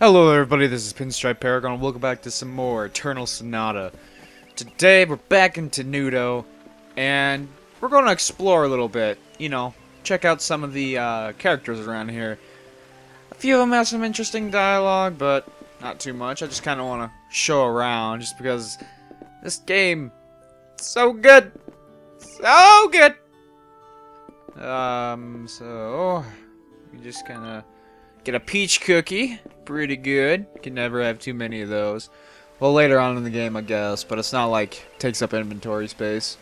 Hello everybody, this is PinstripeParagon, and welcome back to some more Eternal Sonata. Today we're back in Nudo, and we're going to explore a little bit, check out some of the characters around here. A few of them have some interesting dialogue, but not too much. I just kind of want to show around, just because this game is so good! So good! So we just kind of get a peach cookie. Pretty good. Can never have too many of those. Well, later on in the game, I guess, but it's not like it takes up inventory space.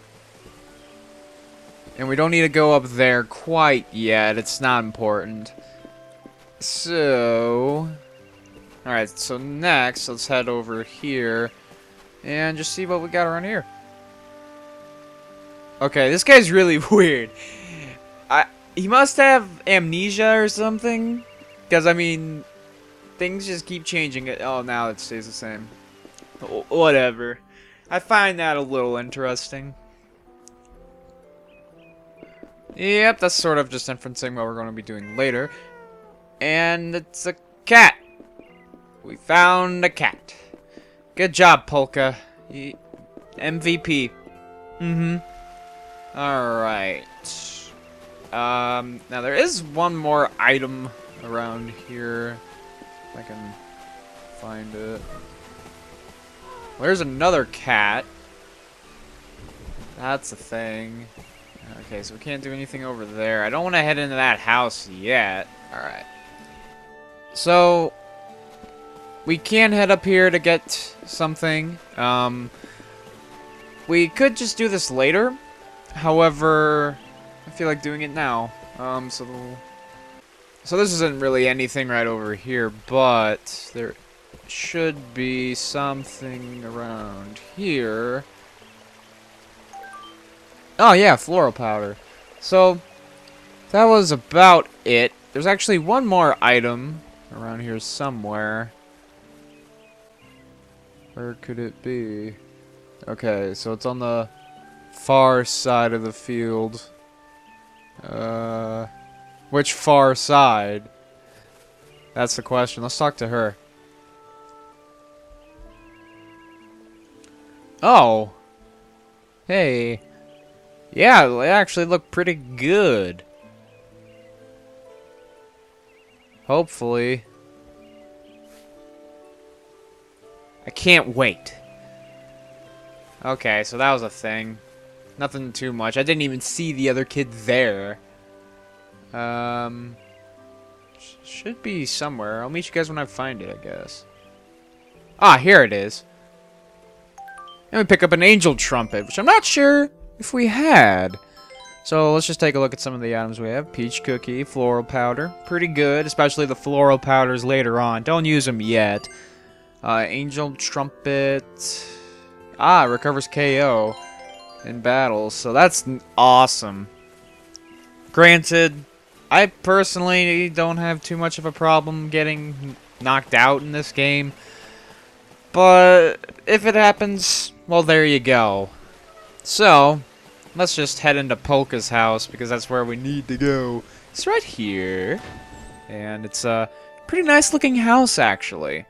And we don't need to go up there quite yet. It's not important. So, alright, so next, let's head over here and just see what we got around here. Okay, this guy's really weird. He must have amnesia or something. Because, I mean, things just keep changing. Oh, now it stays the same. Whatever. I find that a little interesting. Yep, that's sort of just inferencing what we're going to be doing later. And it's a cat. We found a cat. Good job, Polka. MVP. Alright. Now there is one more item around here. If I can find it. Well, there's another cat. That's a thing. Okay, so we can't do anything over there. I don't want to head into that house yet. Alright. So, we can head up here to get something. We could just do this later. However, I feel like doing it now. So this isn't really anything right over here, but there should be something around here. Oh yeah, floral powder. So that was about it. There's actually one more item around here somewhere. Where could it be? Okay, so it's on the far side of the field. Which far side? That's the question. Let's talk to her. Oh. Hey. Yeah, they actually look pretty good. Hopefully. I can't wait. Okay, so that was a thing. Nothing too much. I didn't even see the other kid there. Should be somewhere. I'll meet you guys when I find it, I guess. Ah, here it is. And we pick up an angel trumpet, which I'm not sure if we had. So let's just take a look at some of the items we have. Peach cookie, floral powder. Pretty good, especially the floral powders later on. Don't use them yet. Angel trumpet. Ah, recovers KO in battles. So that's awesome. Granted, I personally don't have too much of a problem getting knocked out in this game. But if it happens, well, there you go. So, let's just head into Polka's house, because that's where we need to go. It's right here. And it's a pretty nice looking house, actually.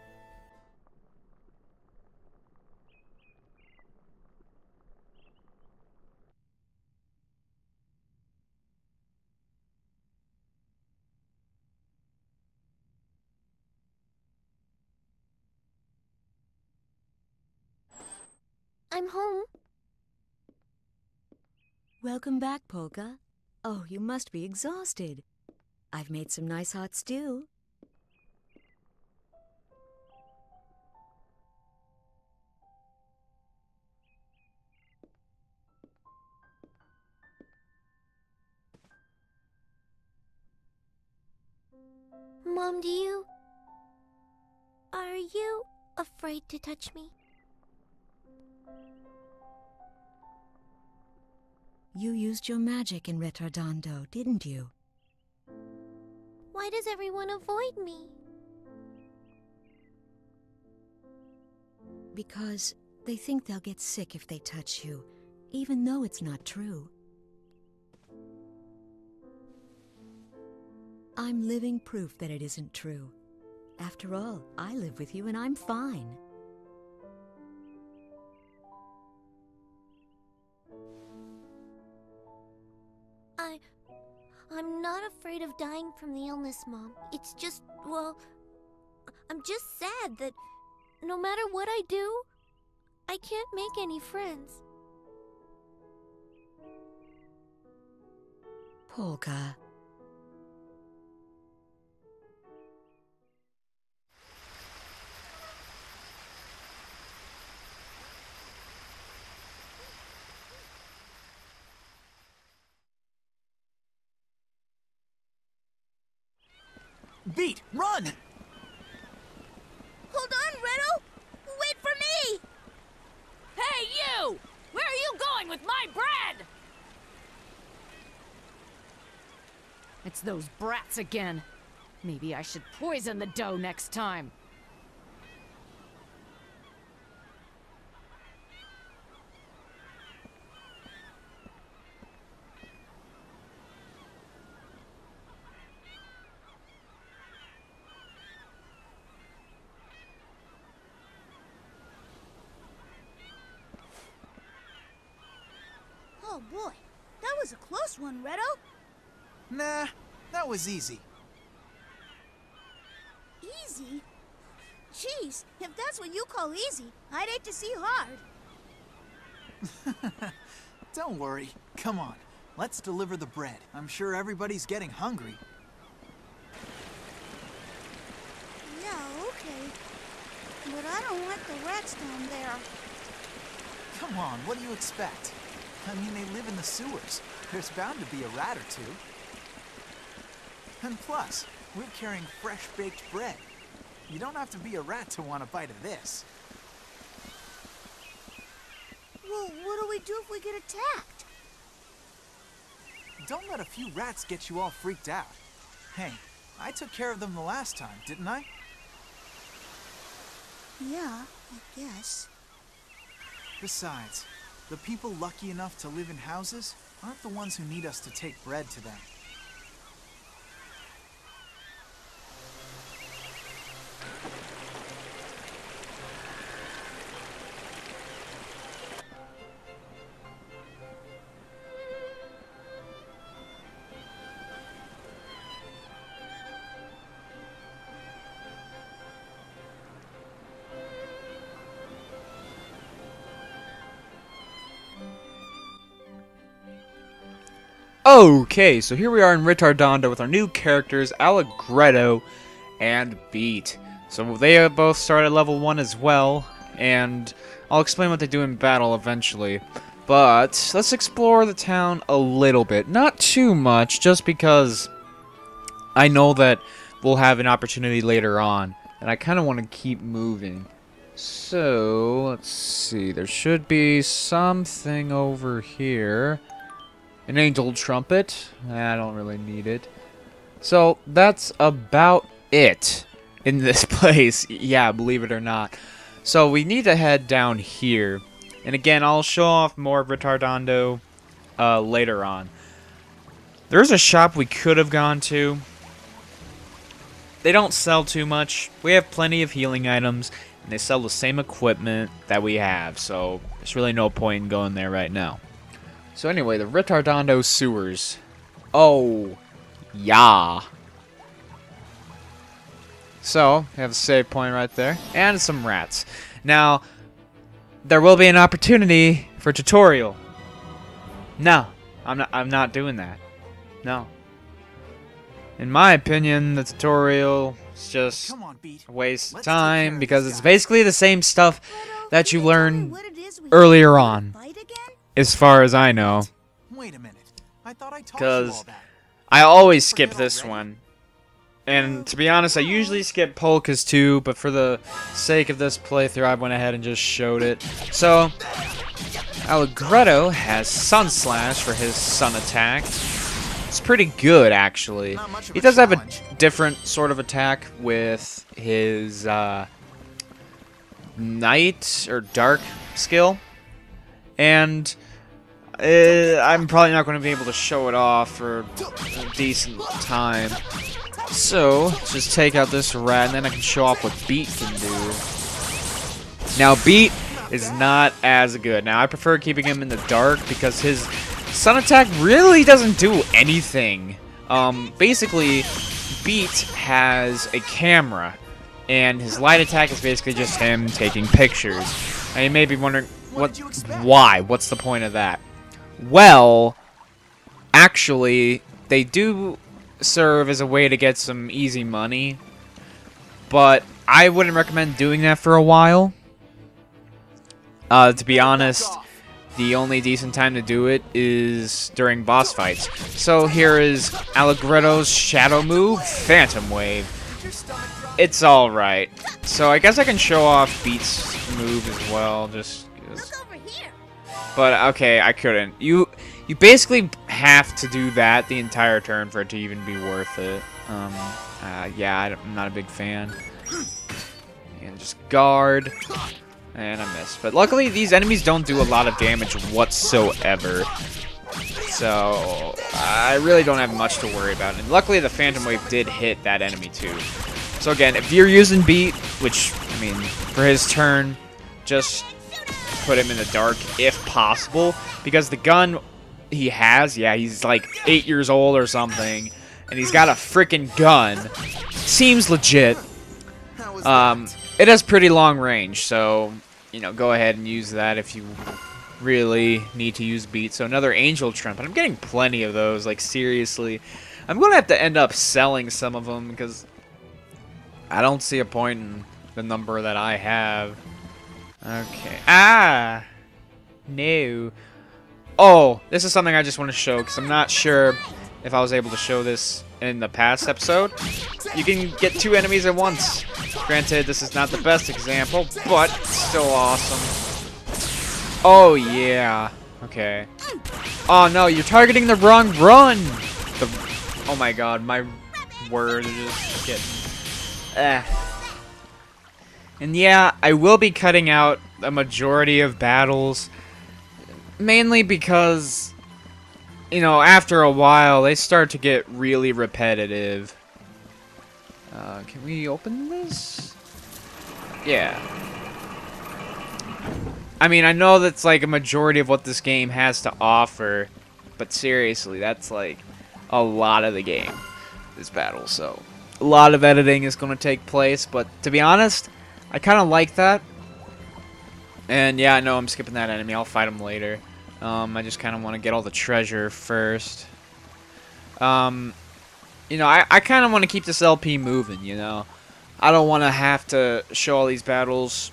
I'm home. Welcome back, Polka. Oh, you must be exhausted. I've made some nice hot stew. Mom, are you afraid to touch me? You used your magic in Ritardando, didn't you? Why does everyone avoid me? Because they think they'll get sick if they touch you, even though it's not true. I'm living proof that it isn't true. After all, I live with you and I'm fine. I'm not afraid of dying from the illness, Mom. It's just, well, I'm just sad that no matter what I do, I can't make any friends. Polka. Beat, run! Hold on, Riddle! Wait for me! Hey, you! Where are you going with my bread? It's those brats again. Maybe I should poison the dough next time. Oh boy, that was a close one, Riddle. Nah, that was easy. Easy? Jeez, if that's what you call easy, I'd hate to see hard. Don't worry. Come on, let's deliver the bread. I'm sure everybody's getting hungry. Yeah, okay. But I don't like the rats down there. Come on, what do you expect? I mean, they live in the sewers. There's bound to be a rat or two. And plus, we're carrying fresh-baked bread. You don't have to be a rat to want a bite of this. Well, what do we do if we get attacked? Don't let a few rats get you all freaked out. Hey, I took care of them the last time, didn't I? Yeah, I guess. Besides, the people lucky enough to live in houses aren't the ones who need us to take bread to them. Okay, so here we are in Ritardando with our new characters, Allegretto and Beat. So they both start at level 1 as well, and I'll explain what they do in battle eventually. But let's explore the town a little bit. Not too much, just because I know that we'll have an opportunity later on, and I kind of want to keep moving. So, let's see, there should be something over here. An angel trumpet. I don't really need it. So, that's about it in this place. Yeah, believe it or not. So, we need to head down here. And again, I'll show off more of Ritardando later on. There's a shop we could have gone to. They don't sell too much. We have plenty of healing items, and they sell the same equipment that we have. So, there's really no point in going there right now. So anyway, the Ritardando sewers. Oh, yeah. So, we have a save point right there, and some rats. Now, there will be an opportunity for tutorial. No, I'm not doing that. No. In my opinion, the tutorial is just Come on, Beat. a waste of Let's take care time of because this it's guy. basically the same stuff that Can you tell me learned what it is we earlier have to on, fight again? as far as I know. Wait a minute. I thought I taught you Because all that. I always skip Forget this already? one. And to be honest, I usually skip polkas too, but for the sake of this playthrough, I went ahead and just showed it. So, Allegretto has Sun Slash for his sun attack. It's pretty good, actually. Not much of He a does have a challenge. different sort of attack with his night or dark skill. And I'm probably not going to be able to show it off for a decent time. So, just take out this rat, and then I can show off what Beat can do. Now, Beat is not as good. Now, I prefer keeping him in the dark because his sun attack really doesn't do anything. Basically, Beat has a camera, and his light attack is basically just him taking pictures. And you may be wondering, why? What's the point of that? Well, actually, they do serve as a way to get some easy money, but I wouldn't recommend doing that for a while. To be honest, the only decent time to do it is during boss fights. So here is Allegretto's shadow move, Phantom Wave. It's alright. So I guess I can show off Beat's move as well, just... But okay, I couldn't. You basically have to do that the entire turn for it to even be worth it. Yeah, I'm not a big fan. And just guard. And I missed. But luckily, these enemies don't do a lot of damage whatsoever. So, I really don't have much to worry about. And luckily, the Phantom Wave did hit that enemy too. So again, if you're using Beat, which, I mean, for his turn, just put him in the dark if possible. Because the gun he has, yeah, he's like 8 years old or something. And he's got a freaking gun. Seems legit. It has pretty long range, so, you know, go ahead and use that if you really need to use Beat. So another Angel Trumpet. I'm getting plenty of those, like, seriously. I'm going to have to end up selling some of them because I don't see a point in the number that I have. Okay. Ah! No. Oh, this is something I just want to show because I'm not sure if I was able to show this in the past episode. You can get 2 enemies at once. Granted, this is not the best example, but still awesome. Oh, yeah. Okay. Oh, no, you're targeting the wrong run! Oh my god, my words are just getting... And yeah, I will be cutting out a majority of battles, mainly because, you know, after a while, they start to get really repetitive. Can we open this? Yeah. I mean, I know that's like a majority of what this game has to offer, but seriously, that's like a lot of the game, this battle, so a lot of editing is going to take place, but to be honest, I kind of like that. And yeah, I know I'm skipping that enemy, I'll fight him later. I just kind of want to get all the treasure first. You know, I kind of want to keep this LP moving, you know. I don't want to have to show all these battles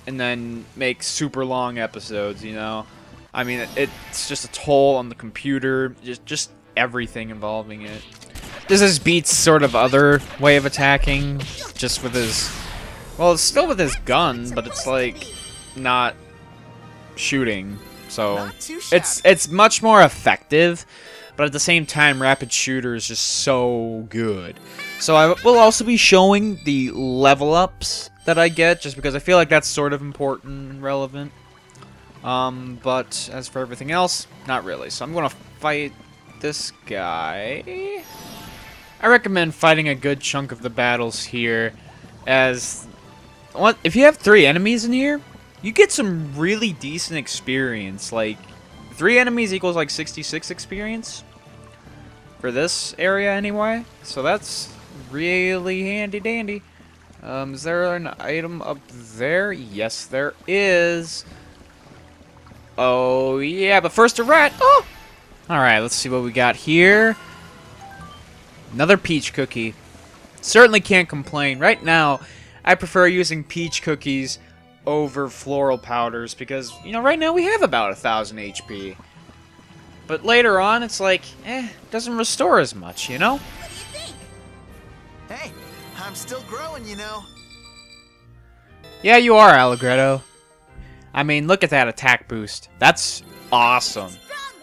and then make super long episodes, you know. I mean, it's just a toll on the computer, just everything involving it. This is Beat's sort of other way of attacking, just with his... Well, it's still with his gun, but it's like not shooting. So it's much more effective, but at the same time, Rapid Shooter is just so good. So I will also be showing the level ups that I get, just because I feel like that's sort of important and relevant. But as for everything else, not really. So I'm gonna fight this guy. I recommend fighting a good chunk of the battles here, as if you have 3 enemies in here, you get some really decent experience. Like 3 enemies equals like 66 experience for this area anyway. So that's really handy dandy. Is there an item up there? Yes, there is. Oh yeah, but first a rat. Oh! Alright, let's see what we got here. Another peach cookie. Certainly can't complain. Right now, I prefer using peach cookies over floral powders because, you know, right now we have about 1,000 HP. But later on, it's like, doesn't restore as much, you know? What do you think? Hey, I'm still growing, you know. Yeah, you are, Allegretto. I mean, look at that attack boost. That's awesome.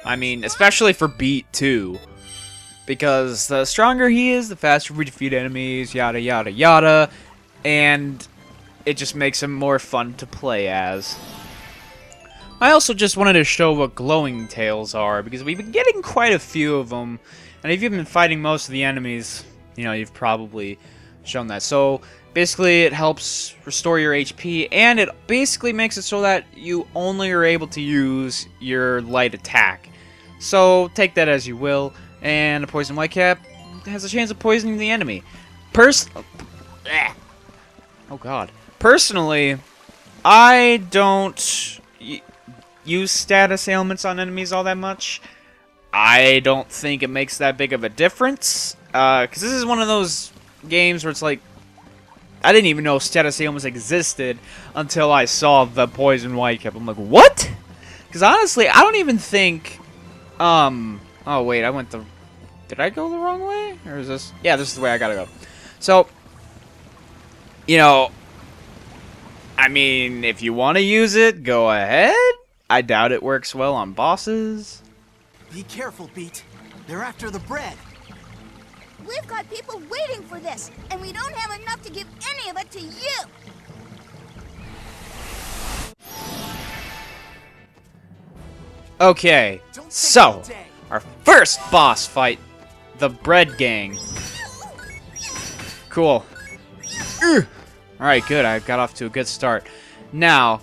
I mean, especially for Beat, too. Because the stronger he is, the faster we defeat enemies, yada yada yada. And it just makes him more fun to play as. I also just wanted to show what glowing tails are, because we've been getting quite a few of them. And if you've been fighting most of the enemies, you've probably shown that. So basically it helps restore your HP, and it basically makes it so that you only are able to use your light attack. So take that as you will. And a poison whitecap has a chance of poisoning the enemy. Oh god. Personally, I don't use status ailments on enemies all that much. I don't think it makes that big of a difference. Because this is one of those games where it's like, I didn't even know status ailments existed until I saw the poison whitecap. I'm like, what? Because honestly, I don't even think... Oh wait, did I go the wrong way? Or is this... Yeah, this is the way I gotta go. So, I mean, if you want to use it, go ahead. I doubt it works well on bosses. Be careful, Beat. They're after the bread. We've got people waiting for this, and we don't have enough to give any of it to you. Okay, so, our first boss fight, the Bread Gang. Cool. Alright, good, I got off to a good start. Now,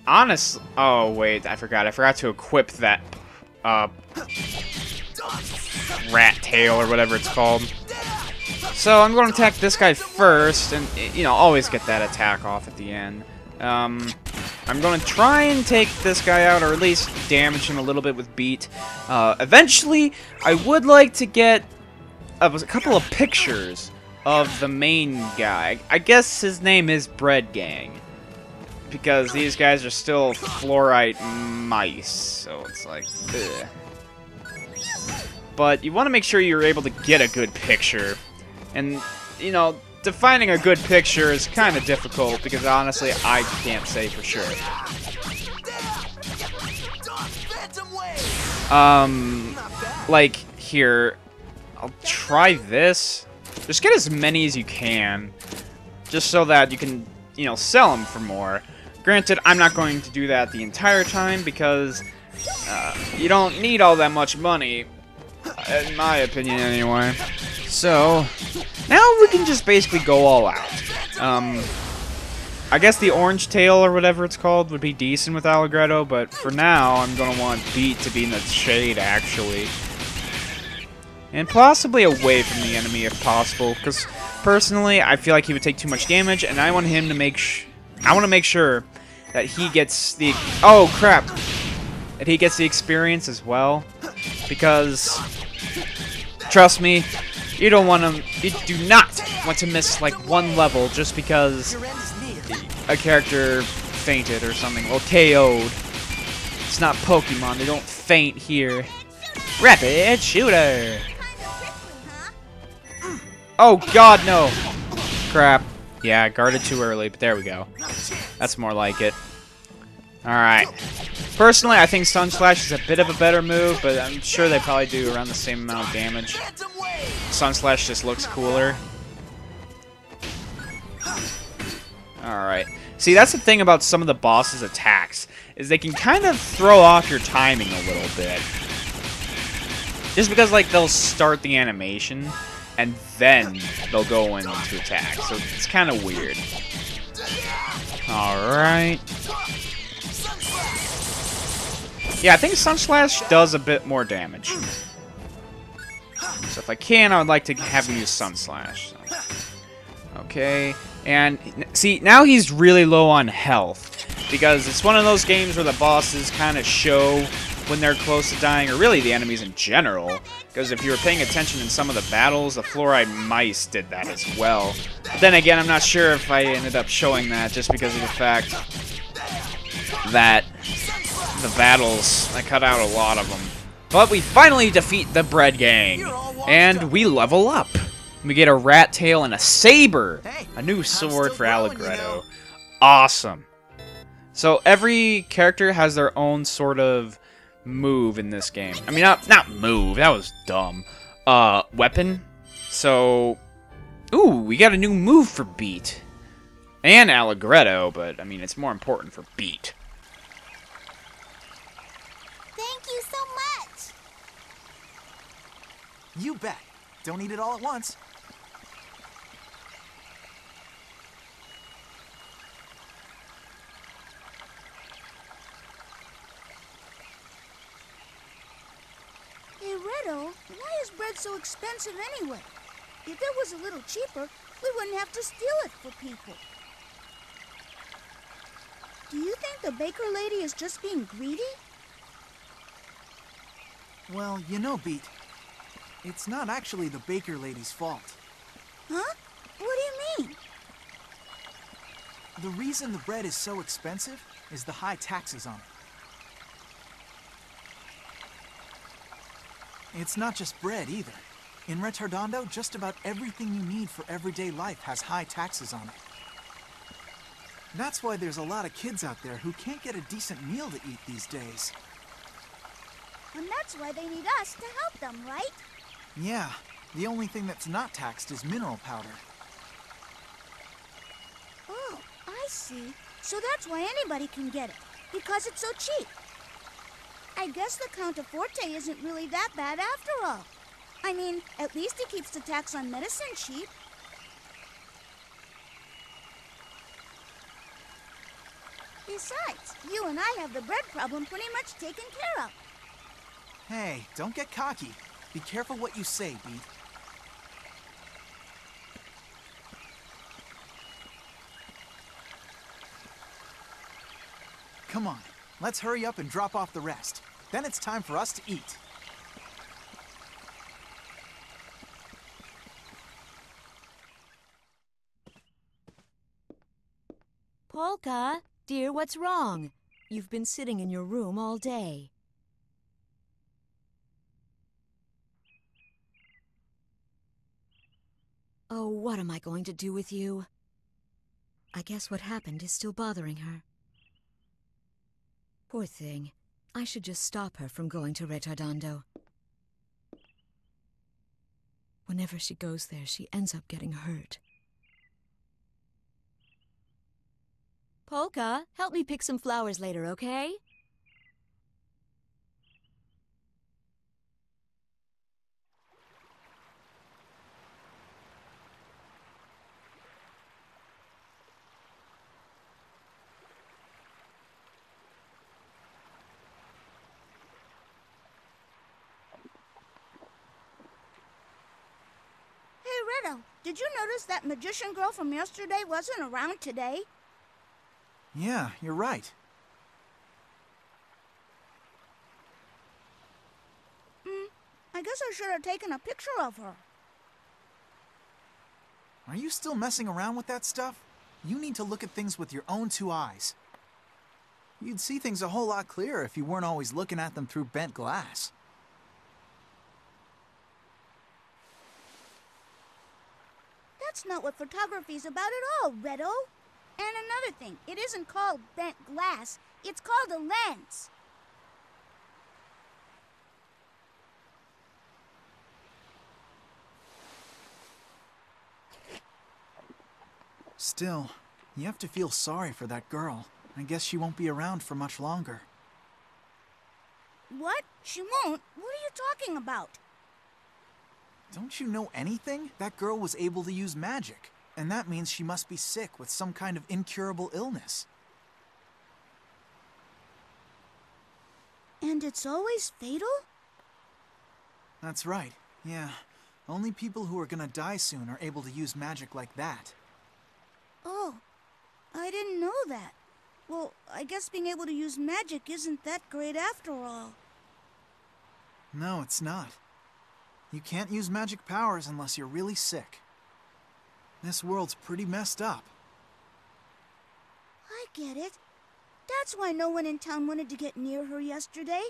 honestly, oh wait, I forgot to equip that, rat tail or whatever it's called. So I'm going to attack this guy first, and, always get that attack off at the end. I'm going to try and take this guy out, or at least damage him a little bit with Beat. Eventually, I would like to get a couple of pictures of the main guy. I guess his name is Bread Gang, because these guys are still fluorite mice, so it's like, ugh. But you want to make sure you're able to get a good picture, and, defining a good picture is kind of difficult, because honestly, I can't say for sure. Like, here, I'll try this. Just get as many as you can, just so that you can, sell them for more. Granted, I'm not going to do that the entire time, because you don't need all that much money, in my opinion anyway. So, now we can just basically go all out. I guess the orange tail or whatever it's called would be decent with Allegretto, but for now I'm going to want Beat to be in the shade, actually. And possibly away from the enemy if possible, because personally I feel like he would take too much damage, and I want him to make sure that he gets the... Oh, crap! That he gets the experience as well, because... Trust me, you do not want to miss like one level just because a character fainted or something, or KO'd. It's not Pokemon, they don't faint here. Rapid shooter! Oh god, no! Crap. Yeah, I guarded too early, but there we go. That's more like it. Alright. Personally, I think Sun Slash is a bit of a better move, but I'm sure they probably do around the same amount of damage. Sun Slash just looks cooler. Alright. See, that's the thing about some of the boss's attacks, is they can kind of throw off your timing a little bit. Just because, like, they'll start the animation, and then they'll go into attack. So it's kind of weird. Alright. Yeah, I think Sun Slash does a bit more damage. So if I can, I would like to have him use Sun Slash. So. Okay, and see, now he's really low on health, because it's one of those games where the bosses kind of show when they're close to dying, or really the enemies in general, because if you were paying attention in some of the battles, the fluoride mice did that as well. But then again, I'm not sure if I ended up showing that just because of the fact that the battles, I cut out a lot of them. But we finally defeat the Bread Gang, and we level up. We get a rat tail and a saber, a new sword for Allegretto. Awesome. So every character has their own sort of move in this game. I mean, not move, that was dumb. Weapon. So, ooh, we got a new move for Beat. And Allegretto, but I mean, it's more important for Beat. Thank you so much. You bet. Don't eat it all at once. Hey, Ritto, why is bread so expensive anyway? If it was a little cheaper, we wouldn't have to steal it for people. Do you think the baker lady is just being greedy? Well, you know, Beat, it's not actually the baker lady's fault. Huh? What do you mean? The reason the bread is so expensive is the high taxes on it. It's not just bread either. In Ritardando, just about everything you need for everyday life has high taxes on it. That's why there's a lot of kids out there who can't get a decent meal to eat these days. And that's why they need us to help them, right? Yeah, the only thing that's not taxed is mineral powder. Oh, I see. So that's why anybody can get it, because it's so cheap. I guess the Counterforte isn't really that bad after all. I mean, at least it keeps the tax on medicine cheap. Besides, you and I have the bread problem pretty much taken care of. Hey, don't get cocky. Be careful what you say, Beat. Come on, let's hurry up and drop off the rest. Then it's time for us to eat. Polka, dear, what's wrong? You've been sitting in your room all day. Oh, what am I going to do with you? I guess what happened is still bothering her. Poor thing. I should just stop her from going to Ritardando. Whenever she goes there, she ends up getting hurt. Polka, help me pick some flowers later, okay? Hey, Ritto, did you notice that magician girl from yesterday wasn't around today? Yeah, you're right. I guess I should have taken a picture of her. Are you still messing around with that stuff? You need to look at things with your own two eyes. You'd see things a whole lot clearer if you weren't always looking at them through bent glass. That's not what photography's about at all, Ritto. And another thing, it isn't called bent glass. It's called a lens. Still, you have to feel sorry for that girl. I guess she won't be around for much longer. What? She won't? What are you talking about? Don't you know anything? That girl was able to use magic, and that means she must be sick with some kind of incurable illness. And it's always fatal? That's right, yeah. Only people who are gonna die soon are able to use magic like that. Oh, I didn't know that. Well, I guess being able to use magic isn't that great after all. No, it's not. You can't use magic powers unless you're really sick. This world's pretty messed up. I get it. That's why no one in town wanted to get near her yesterday.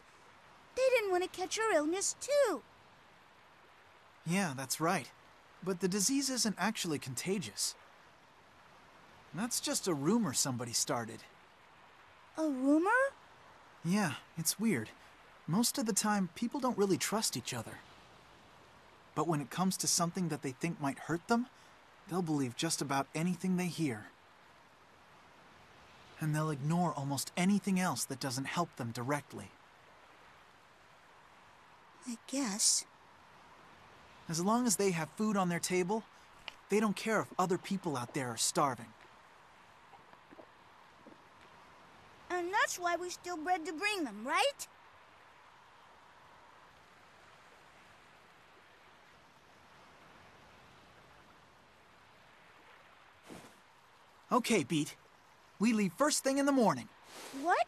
They didn't want to catch her illness, too. Yeah, that's right. But the disease isn't actually contagious. That's just a rumor somebody started. A rumor? Yeah, it's weird. Most of the time, people don't really trust each other. But when it comes to something that they think might hurt them, they'll believe just about anything they hear. And they'll ignore almost anything else that doesn't help them directly. I guess. As long as they have food on their table, they don't care if other people out there are starving. And that's why we steal bread to bring them, right? Okay, Beat. We leave first thing in the morning. What?